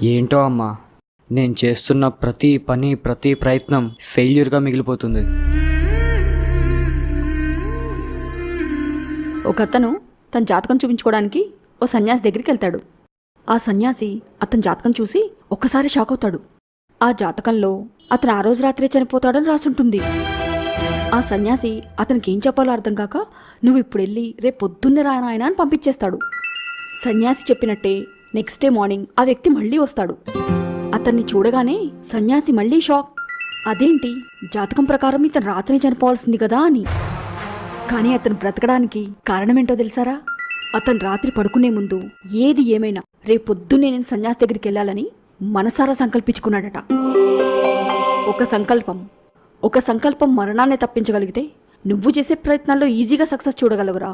ఏంటో అమ్మా, నేను చేస్తున్న ప్రతి పని ప్రతి ప్రయత్నం ఫెయిల్యూర్గా మిగిలిపోతుంది. ఒకతను తన జాతకం చూపించుకోవడానికి ఓ సన్యాసి దగ్గరికి వెళ్తాడు. ఆ సన్యాసి అతని జాతకం చూసి ఒక్కసారి షాక్ అవుతాడు. ఆ జాతకంలో అతను ఆ రోజు రాత్రే చనిపోతాడని రాసుంటుంది. ఆ సన్యాసి అతనికి ఏం చెప్పాలో అర్థం కాక, నువ్వు ఇప్పుడు వెళ్ళి రేపు పొద్దున్నే రా నాయనా అని పంపించేస్తాడు. సన్యాసి చెప్పినట్టే నెక్స్ట్ డే మార్నింగ్ ఆ వ్యక్తి మళ్ళీ వస్తాడు. అతన్ని చూడగానే సన్యాసి మళ్ళీ షాక్. అదేంటి, జాతకం ప్రకారం ఇతను రాత్రి చనిపోవాల్సింది కదా అని. కానీ అతను బ్రతకడానికి కారణమేంటో తెలుసారా? అతను రాత్రి పడుకునే ముందు ఏది ఏమైనా రేపు పొద్దున్నే నేను సన్యాసి దగ్గరికి వెళ్ళాలని మనసారా సంకల్పించుకున్నాడట. ఒక సంకల్పం మరణాన్ని తప్పించగలిగితే నువ్వు చేసే ప్రయత్నాల్లో ఈజీగా సక్సెస్ చూడగలవురా.